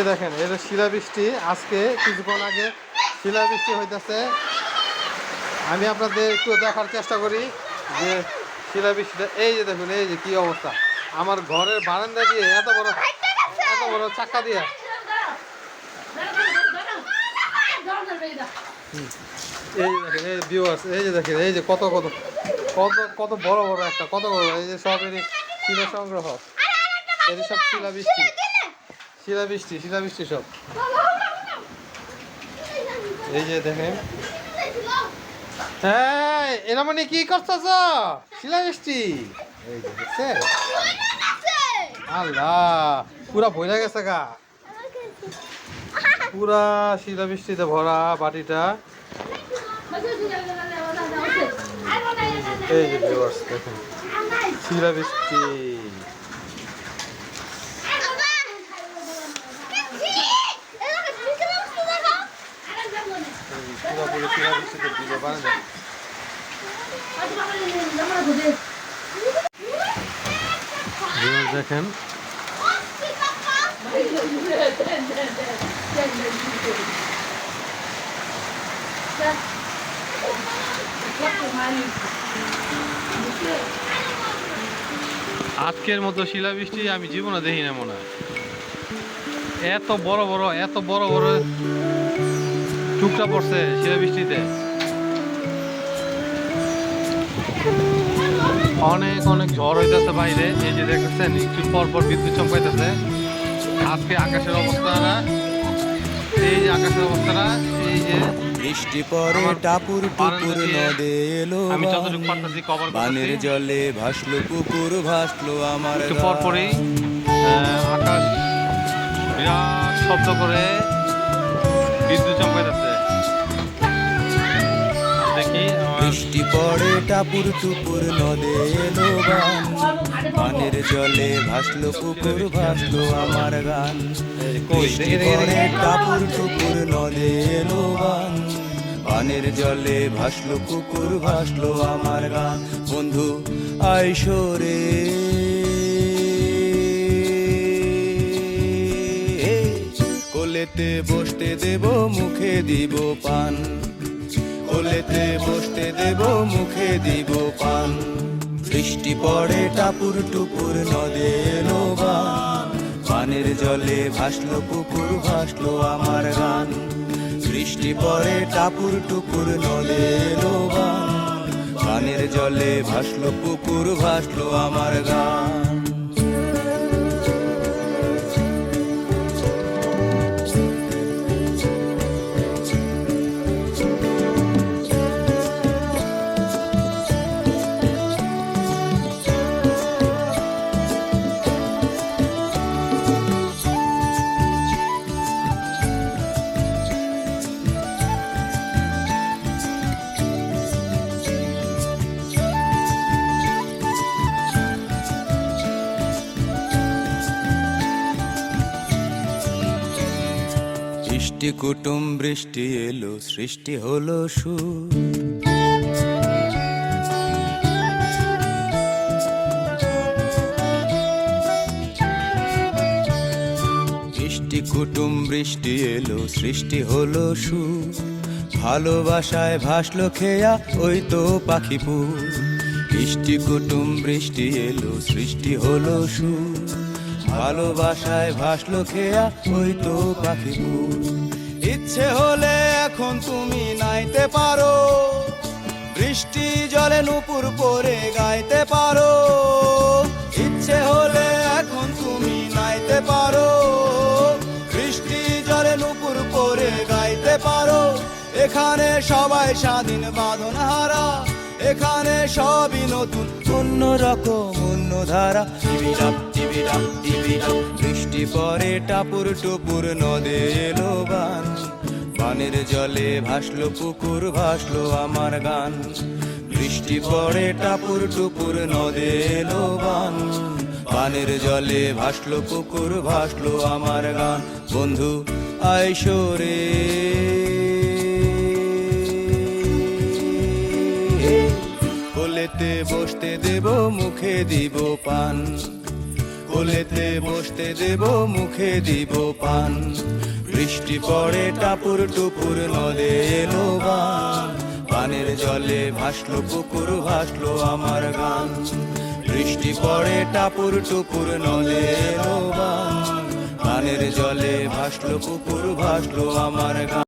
দেখেন এটা শিলাবৃষ্টি। আজকে কিছুক্ষণ আগে শিলাবৃষ্টি হইতেছে। আমি আপনাদের একটু দেখার চেষ্টা করি যে শিলাবৃষ্টিটা। এই যে দেখুন, এই যে কি অবস্থা, আমার ঘরের বারান্দা দিয়ে এত বড় চাক্কা দিয়ে। এই যে দেখেন, এই ভিউয়ার্স, এই যে দেখেন, এই যে কত কত কত কত বড় বড় একটা, কত বড়, এই যে সব এর শিলা সংগ্রহ, এই সব শিলাবৃষ্টি শিলাবৃষ্টি সব। এই যে দেখেন, হ্যাঁ এরা মানে কি করতেছ? শিলাবৃষ্টি, এই যে দেখছেন, আল্লাহ পুরা বইরা গেছে গা, পুরা শিলাবৃষ্টিতে ভরা বাটিটা। এই যে ভিউয়ার্স দেখেন শিলাবৃষ্টি। পুরোপুরি শিলাবৃষ্টিতে ভিডিও বানানো যায়। দেখেন আজকের মতো শিলাবৃষ্টি আমি জীবনে দেখি না মনে হয়। এত বড় বড় টুকরা পড়ছে শিলাবৃষ্টিতে। অনেক ঝড় হইতেছে বাইরে। এই যে দেখতেছেন একটু পর বিদ্যুৎ চমকাইতেছে। আজকে আকাশের অবস্থাটা, এই যে আকাশের অবস্থাটা, এই যে বৃষ্টি পরে টাপুর টুপুর নদে এলো, আমি যতটুকু পারতেছি কভার করতেছি। বানের জলে ভাসলো পুকুর, ভাসলো আমার। একটু পরপরই আকাশ বিরাট শব্দ করে বিদ্যুৎ চমকাইতেছে। দেখি বৃষ্টি পরে টাপুর টুপুর নদে এলো গান, বানের জলে ভাসলো পুকুর, ভাসলো আমার গান। বৃষ্টি পরে টাপুর টুপুর নদে এলো গান, বানের জলে ভাসলো পুকুর, ভাসলো আমার গান। বন্ধু আইসো রে, কোলেতে বসতে দেব, মুখে দিব পান, কোলেতে বসতে দেব, মুখে দিব পান। বৃষ্টি পড়ে টাপুর টুপুর নদে এলো গান, বানের জলে ভাসলো পুকুর, ভাসলো আমার গান। বৃষ্টি পড়ে টাপুর টুপুর নদে এলো গান, বানের জলে ভাসলো পুকুর, ভাসলো আমার গান। ইষ্টি কুটুম বৃষ্টি এলো, সৃষ্টি হলো সুর, ইষ্টি কুটুম বৃষ্টি এলো, সৃষ্টি হলো সুর। ভালোবাসায় ভাসলো খেয়া ওই তো পাখিপুর, ইষ্টি কুটুম বৃষ্টি এলো, সৃষ্টি হলো সুর। ভালোবাসায় ভাসলো খেয়া ওই তো পাখিপুর। ইচ্ছে হলে এখন তুমি নাইতে পারো, বৃষ্টি জলে নুপুর পরে গাইতে পারো। ইচ্ছে হলে এখন তুমি নাইতে পারো, বৃষ্টি জলে নুপুর পরে গাইতে পারো। এখানে সবাই স্বাধীন বাঁধন হারা, এখানে সবই নতুন, অন্য রকম অন্য ধারা। বৃষ্টি পরে টাপুর টুপুর নদে এলো গান, বানের জলে ভাসলো পুকুর, ভাসলো আমার গান। বৃষ্টি পরে টাপুর টুপুর নদে এলো গান, বানের জলে ভাসলো পুকুর, ভাসলো আমার গান। বন্ধু আইসো রে, কোলেতে বসতে দেব, মুখে দিব পান, কোলেতে বসতে দেব মুখে দিব পান বৃষ্টি পড়ে টাপুর টুপুর নদে এলো বান পানের জলে ভাসলো পুকুর ভাসলো আমার গান বৃষ্টি পড়ে টাপুর টুপুর নদে এলো বান পানের জলে ভাসলো পুকুর ভাসলো আমার গান